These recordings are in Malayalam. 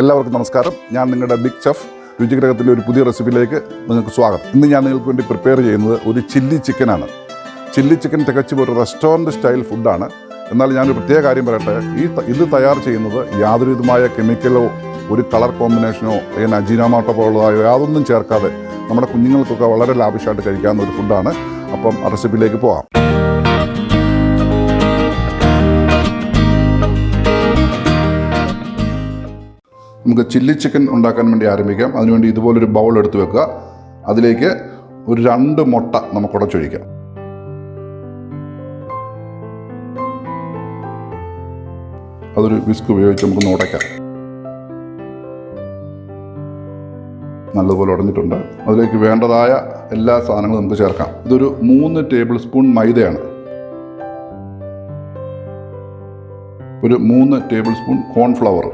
എല്ലാവർക്കും നമസ്കാരം. ഞാൻ നിങ്ങളുടെ ബിഗ് ഷെഫ് രുചി ഗ്രഹത്തിൻ്റെ ഒരു പുതിയ റെസിപ്പിയിലേക്ക് നിങ്ങൾക്ക് സ്വാഗതം. ഇന്ന് ഞാൻ നിങ്ങൾക്ക് വേണ്ടി പ്രിപ്പയർ ചെയ്യുന്നത് ഒരു ചില്ലി ചിക്കനാണ്. ചില്ലി ചിക്കൻ തികച്ചും ഒരു റെസ്റ്റോറൻറ്റ് സ്റ്റൈൽ ഫുഡാണ്. എന്നാൽ ഞാനൊരു പ്രത്യേക കാര്യം പറയട്ടെ, ഇത് തയ്യാർ ചെയ്യുന്നത് യാതൊരു വിധമായ കെമിക്കലോ ഒരു കളർ കോമ്പിനേഷനോ അല്ലെങ്കിൽ അജീനോമോട്ടോ പോലുള്ളതായോ യാതൊന്നും ചേർക്കാതെ നമ്മുടെ കുഞ്ഞുങ്ങൾക്കൊക്കെ വളരെ ലാവിഷായിട്ട് കഴിക്കാവുന്ന ഒരു ഫുഡാണ്. അപ്പം ആ റെസിപ്പിയിലേക്ക് പോകാം. നമുക്ക് ചില്ലി ചിക്കൻ ഉണ്ടാക്കാൻ വേണ്ടി ആരംഭിക്കാം. അതിനുവേണ്ടി ഇതുപോലൊരു ബൗൾ എടുത്ത് വെക്കുക. അതിലേക്ക് ഒരു 2 മുട്ട നമുക്ക് ഉടച്ചൊഴിക്കാം. അതൊരു വിസ്ക് ഉപയോഗിച്ച് നമുക്കൊന്ന് ഉടയ്ക്കാം. നല്ലതുപോലെ ഉടഞ്ഞിട്ടുണ്ട്. അതിലേക്ക് വേണ്ടതായ എല്ലാ സാധനങ്ങളും നമുക്ക് ചേർക്കാം. ഇതൊരു 3 ടേബിൾ സ്പൂൺ മൈദയാണ്. ഒരു 3 tablespoon cornflour,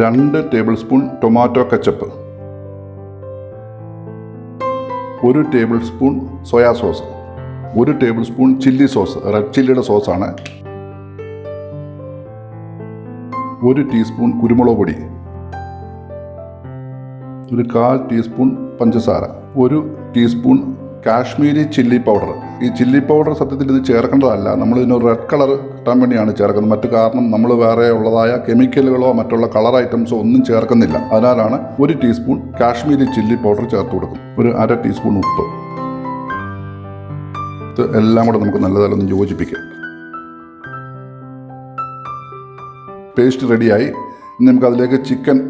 2 tablespoon tomato ketchup, 1 tablespoon soya sauce, 1 tablespoon chilli sauce, red ചില്ലിയുടെ സോസാണ്, 1 ടീസ്പൂൺ കുരുമുളക് പൊടി, 1/4 ടീസ്പൂൺ പഞ്ചസാര, 1 ടീസ്പൂൺ കാശ്മീരി ചില്ലി പൗഡർ. ഈ ചില്ലി പൗഡർ സത്യത്തിൽ ഇത് ചേർക്കേണ്ടതല്ല, നമ്മൾ ഇതിനൊരു റെഡ് കളർ കിട്ടാൻ വേണ്ടിയാണ് ചേർക്കുന്നത്. മറ്റു കാരണം നമ്മൾ വേറെ ഉള്ളതായ കെമിക്കലുകളോ മറ്റുള്ള കളർ ഐറ്റംസോ ഒന്നും ചേർക്കുന്നില്ല. അതിനാലാണ് 1 ടീസ്പൂൺ കാശ്മീരി ചില്ലി പൗഡർ ചേർത്ത് കൊടുക്കും. ഒരു 1/2 ടീസ്പൂൺ ഉപ്പ്. ഇത് എല്ലാം കൂടെ നമുക്ക് നല്ലതായി ഒന്ന് യോജിപ്പിക്കാം. പേസ്റ്റ് റെഡിയായി. ഇനി നമുക്ക് അതിലേക്ക് ചിക്കൻ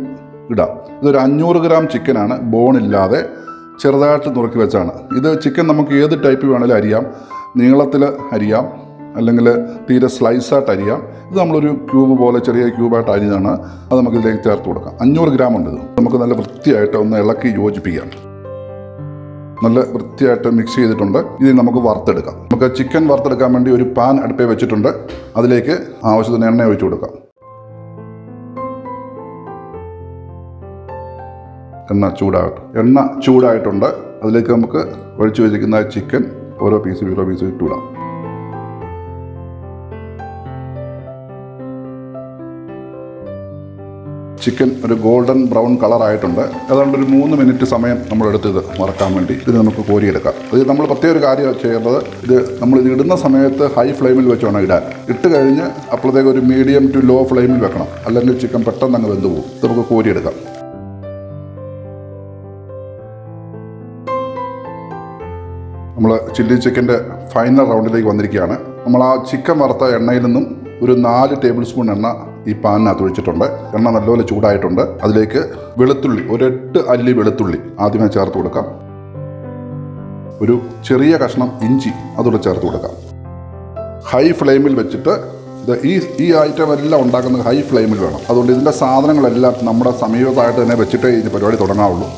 ഇടാം. ഇതൊരു 500 ഗ്രാം ചിക്കനാണ്, ബോണില്ലാതെ ചെറുതായിട്ട് നുറുക്കി വെച്ചാണ്. ഇത് ചിക്കൻ നമുക്ക് ഏത് ടൈപ്പ് വേണമെങ്കിലും അരിയാം. നീളത്തിൽ അരിയാം, അല്ലെങ്കിൽ തീരെ സ്ലൈസായിട്ട് അരിയാം. ഇത് നമ്മളൊരു ക്യൂബ് പോലെ ചെറിയ ക്യൂബായിട്ട് അരിഞ്ഞാണ്. അത് നമുക്ക് ഇതിലേക്ക് ചേർത്ത് കൊടുക്കാം. 500 ഗ്രാം ഉണ്ട്. ഇത് നമുക്ക് നല്ല വൃത്തിയായിട്ട് ഒന്ന് ഇളക്കി യോജിപ്പിക്കാം. നല്ല വൃത്തിയായിട്ട് മിക്സ് ചെയ്തിട്ടുണ്ട്. ഇത് നമുക്ക് വറുത്തെടുക്കാം. നമുക്ക് ചിക്കൻ വറുത്തെടുക്കാൻ വേണ്ടി ഒരു പാൻ അടുപ്പേ വെച്ചിട്ടുണ്ട്. അതിലേക്ക് ആവശ്യത്തിന് എണ്ണ ഒഴിച്ചു കൊടുക്കാം. എണ്ണ ചൂടായിട്ടുണ്ട്. അതിലേക്ക് നമുക്ക് ഒഴിച്ചു വെച്ചിരിക്കുന്ന ചിക്കൻ ഓരോ പീസ് ഇട്ടുവിടാം. ചിക്കൻ ഒരു ഗോൾഡൻ ബ്രൗൺ കളറായിട്ടുണ്ട്. അതുകൊണ്ട് ഒരു 3 മിനിറ്റ് സമയം നമ്മളെടുത്ത് ഇത് വറക്കാൻ വേണ്ടി ഇത് നമുക്ക് കോരിയെടുക്കാം. ഇത് നമ്മൾ പ്രത്യേക ഒരു കാര്യം ചെയ്യേണ്ടത്, നമ്മളിത് ഇടുന്ന സമയത്ത് ഹൈ ഫ്ലെയിമിൽ വെച്ച് വേണം ഇടാൻ. ഇട്ട് കഴിഞ്ഞ് അപ്പോഴത്തേക്ക് ഒരു മീഡിയം ടു ലോ ഫ്ലെയിമിൽ വെക്കണം, അല്ലെങ്കിൽ ചിക്കൻ പെട്ടെന്ന് അങ്ങ് വെന്ത് പോകും. ഇത് നമുക്ക് കോരിയെടുക്കാം. നമ്മൾ ചില്ലി ചിക്കൻ്റെ ഫൈനൽ റൗണ്ടിലേക്ക് വന്നിരിക്കുകയാണ്. നമ്മൾ ആ ചിക്കൻ വറുത്ത എണ്ണയിൽ നിന്നും ഒരു 4 ടേബിൾ സ്പൂൺ എണ്ണ ഈ പാനിനകത്ത് ഒഴിച്ചിട്ടുണ്ട്. എണ്ണ നല്ലപോലെ ചൂടായിട്ടുണ്ട്. അതിലേക്ക് വെളുത്തുള്ളി, ഒരു 8 അല്ലി വെളുത്തുള്ളി ആദ്യമേ ചേർത്ത് കൊടുക്കാം. ഒരു ചെറിയ കഷ്ണം ഇഞ്ചി അതുകൂടെ ചേർത്ത് കൊടുക്കാം. ഹൈ ഫ്ലെയിമിൽ വെച്ചിട്ട് ഈ ഐറ്റം എല്ലാം ഉണ്ടാക്കുന്നത് ഹൈ ഫ്ലെയിമിൽ വേണം. അതുകൊണ്ട് ഇതിൻ്റെ സാധനങ്ങളെല്ലാം നമ്മുടെ സമീപത്തായിട്ട് തന്നെ വെച്ചിട്ടേ ഈ പരിപാടി തുടങ്ങാവുള്ളൂ.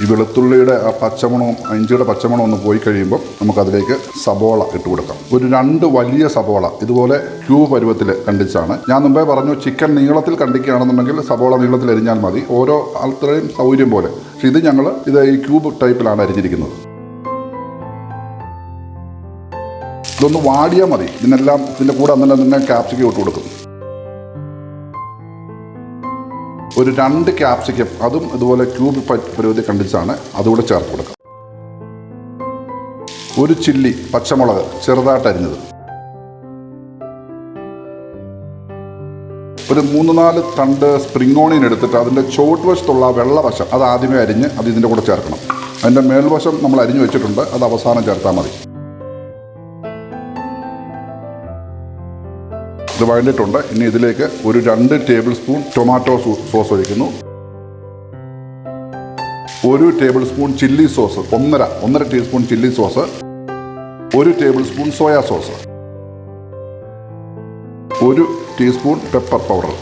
ഈ വെളുത്തുള്ളിയുടെ ആ പച്ചമണവും ഇഞ്ചിയുടെ പച്ചമണവും ഒന്ന് പോയി കഴിയുമ്പോൾ നമുക്കതിലേക്ക് സബോള ഇട്ട് കൊടുക്കാം. ഒരു 2 വലിയ സബോള ഇതുപോലെ ക്യൂബ് പരുവത്തിൽ കണ്ടിച്ചാണ്. ഞാൻ മുമ്പേ പറഞ്ഞു, ചിക്കൻ നീളത്തിൽ കണ്ടിക്കുകയാണെന്നുണ്ടെങ്കിൽ സബോള നീളത്തിൽ അരിഞ്ഞാൽ മതി, ഓരോ ആൾക്കാരെയും സൗകര്യം പോലെ. പക്ഷെ ഇത് ഈ ക്യൂബ് ടൈപ്പിലാണ് അരിഞ്ഞിരിക്കുന്നത്. ഇതൊന്ന് വാടിയാൽ മതി. ഇതിൻ്റെ കൂടെ അന്നേരം തന്നെ ക്യാപ്സിക്കം ഇട്ട് കൊടുക്കും. ഒരു 2 ക്യാപ്സിക്കം, അതും ഇതുപോലെ ക്യൂബ് പരുവത്തിൽ കണ്ടിച്ചാണ്, അതുകൂടെ ചേർത്ത് കൊടുക്കാം. ഒരു ചില്ലി പച്ചമുളക് ചെറുതായിട്ട് അരിഞ്ഞത്, ഒരു 3-4 തണ്ട് സ്പ്രിംഗ് ഓണിയൻ എടുത്തിട്ട് അതിൻ്റെ ചുവട്ട് വശത്തുള്ള വെള്ളവശം അത് ആദ്യമേ അരിഞ്ഞ് അത് ഇതിൻ്റെ കൂടെ ചേർക്കണം. അതിൻ്റെ മേൽവശം നമ്മൾ അരിഞ്ഞു വെച്ചിട്ടുണ്ട്, അത് അവസാനം ചേർത്താൽ മതി. ഇത് വഴണ്ടിട്ടുണ്ട്. ഇനി ഇതിലേക്ക് ഒരു 2 ടേബിൾ സ്പൂൺ ടൊമാറ്റോ സോസ് ഒഴിക്കുന്നു. 1 tablespoon chilli sauce, 1.5 teaspoon chilli sauce, 1 tablespoon soya sauce, 1 teaspoon pepper powder,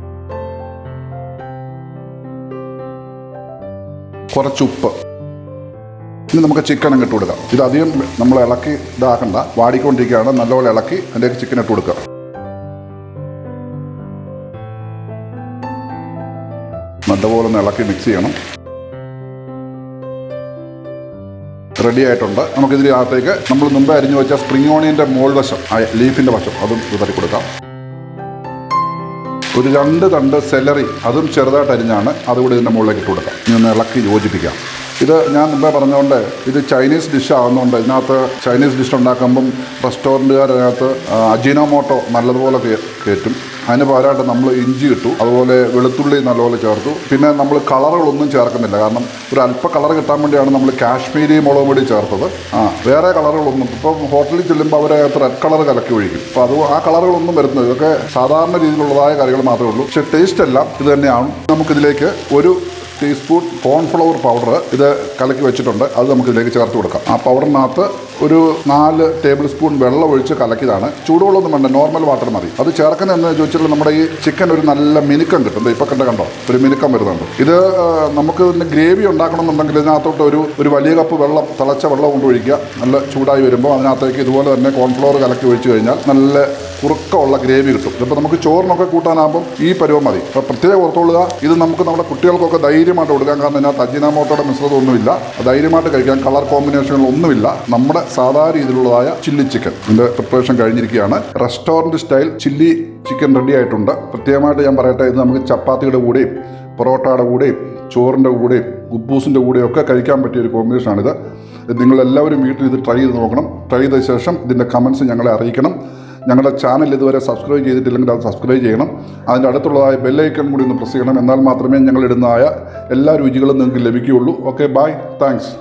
കുറച്ച് ഉപ്പ്. ഇനി നമുക്ക് ചിക്കൻ അങ്ങ് ഇട്ട് കൊടുക്കാം. ഇതധികം നമ്മൾ ഇളക്കി ഇതാക്കണ്ട, വാടിക്കൊണ്ടിരിക്കുകയാണ്. നല്ലപോലെ ഇളക്കി അതിലേക്ക് ചിക്കൻ ഇട്ട് കൊടുക്കുക. നല്ലപോലെ ഒന്ന് ഇളക്കി മിക്സ് ചെയ്യണം. റെഡി ആയിട്ടുണ്ട്. നമുക്കിതിനകത്തേക്ക് നമ്മൾ മുമ്പേ അരിഞ്ഞു വെച്ച സ്പ്രിംഗ് ഓണിയൻ്റെ മോൾവശം, ലീഫിൻ്റെ വശം അതും വിതറി കൊടുക്കാം. ഒരു 2 തണ്ട് സെലറി അതും ചെറുതായിട്ട് അരിഞ്ഞാണ് അതുകൂടി ഇതിൻ്റെ മുകളിലേക്ക് ഇട്ട് കൊടുക്കാം. ഇനി ഒന്ന് ഇളക്കി യോജിപ്പിക്കാം. ഇത് ഞാൻ മുമ്പേ പറഞ്ഞുകൊണ്ട് ഇത് ചൈനീസ് ഡിഷ് ആകുന്നതുകൊണ്ട് ഇതിനകത്ത് ചൈനീസ് ഡിഷ് ഉണ്ടാക്കുമ്പം റെസ്റ്റോറൻറ്റുകാരതിനകത്ത് അജിനോമോട്ടോ നല്ലതുപോലെ കയറ്റും. അതിന് പകരമായിട്ട് നമ്മൾ ഇഞ്ചി ഇട്ടു, അതുപോലെ വെളുത്തുള്ളി നല്ലപോലെ ചേർത്തു. പിന്നെ നമ്മൾ കളറുകളൊന്നും ചേർക്കുന്നില്ല, കാരണം ഒരു അല്പ കളർ കിട്ടാൻ വേണ്ടിയാണ് നമ്മൾ കാശ്മീരി മുളക് പൊടി ചേർത്തത്. വേറെ കളറുകളൊന്നും ഇപ്പം ഹോട്ടലിൽ ചെല്ലുമ്പോൾ അവരകത്ത് റെഡ് കളർ കലക്കി ഒഴിക്കും. അപ്പോൾ അത് ആ കളറുകളൊന്നും വരുന്നത് ഇതൊക്കെ സാധാരണ രീതിയിലുള്ളതായ കറികൾ മാത്രമേ ഉള്ളൂ. പക്ഷേ ടേസ്റ്റ് എല്ലാം ഇത് തന്നെയാണ്. നമുക്കിതിലേക്ക് 1 ടീസ്പൂൺ കോൺഫ്ലവർ പൗഡർ ഇത് കലക്കി വെച്ചിട്ടുണ്ട്, അത് നമുക്കിതിലേക്ക് ചേർത്ത് കൊടുക്കാം. ആ പൗഡറിനകത്ത് ഒരു 4 ടേബിൾ സ്പൂൺ വെള്ളം ഒഴിച്ച് കലക്കിയതാണ്. ചൂടുവെള്ളമൊന്നും വേണ്ട, നോർമൽ വാട്ടർ മതി. അത് ചേർക്കുന്നതെന്ന് ചോദിച്ചാൽ നമ്മുടെ ഈ ചിക്കൻ ഒരു നല്ല മിനുക്കം കിട്ടും. ഇപ്പോൾ കണ്ടോ ഒരു മിനുക്കം വരുന്നുണ്ട്. ഇത് നമുക്ക് ഇതിൻ്റെ ഗ്രേവി ഉണ്ടാക്കണമെന്നുണ്ടെങ്കിൽ ഇതിനകത്തോട്ട് ഒരു വലിയ കപ്പ് വെള്ളം, തിളച്ച വെള്ളം കൊണ്ട് ഒഴിക്കുക. നല്ല ചൂടായി വരുമ്പോൾ അതിനകത്തേക്ക് ഇതുപോലെ തന്നെ കോൺഫ്ലവർ കലക്കി ഒഴിച്ച് കഴിഞ്ഞാൽ നല്ല കുറുക്കമുള്ള ഗ്രേവി കിട്ടും. ഇതിപ്പോൾ നമുക്ക് ചോറിനൊക്കെ കൂട്ടാനാകുമ്പം ഈ പരുവം മതി. അപ്പോൾ പ്രത്യേകം ഓർത്തോളുക, ഇത് നമുക്ക് നമ്മുടെ കുട്ടികൾക്കൊക്കെ ധൈര്യമായിട്ട് കൊടുക്കാം. കാരണം ഇതിനകത്ത് അജിനോമോട്ടോയുടെ മിശ്രിതമൊന്നുമില്ല, ധൈര്യമായിട്ട് കഴിക്കാം. കളർ കോമ്പിനേഷനുകളൊന്നുമില്ല. നമ്മുടെ സാധാരണ രീതിയിലുള്ളതായ ചില്ലി ചിക്കൻ ഇതിൻ്റെ പ്രിപ്പറേഷൻ കഴിഞ്ഞിരിക്കുകയാണ്. Restaurant style chilli chicken ready ആയിട്ടുണ്ട്. പ്രത്യേകമായിട്ട് ഞാൻ പറയട്ടെ, ഇത് നമുക്ക് ചപ്പാത്തിയുടെ കൂടെയും പൊറോട്ടയുടെ കൂടെയും ചോറിൻ്റെ കൂടെയും ഗുബൂസിൻ്റെ കൂടെയും ഒക്കെ കഴിക്കാൻ പറ്റിയ ഒരു കോമ്പിനേഷനാണിത്. നിങ്ങളെല്ലാവരും വീട്ടിൽ ഇത് ട്രൈ ചെയ്ത് നോക്കണം. ട്രൈ ചെയ്ത ശേഷം ഇതിൻ്റെ കമൻസ് ഞങ്ങളെ അറിയിക്കണം. ഞങ്ങളുടെ ചാനൽ ഇതുവരെ സബ്സ്ക്രൈബ് ചെയ്തിട്ടില്ലെങ്കിൽ അത് സബ്സ്ക്രൈബ് ചെയ്യണം. അതിൻ്റെ അടുത്തുള്ളതായ ബെല്ലൈക്കൺ കൂടി ഒന്ന് പ്രസ് ചെയ്യണം. എന്നാൽ മാത്രമേ ഞങ്ങളിടുന്നതായ എല്ലാ രുചികളും നിങ്ങൾക്ക് ലഭിക്കുകയുള്ളൂ. Okay, bye, thanks.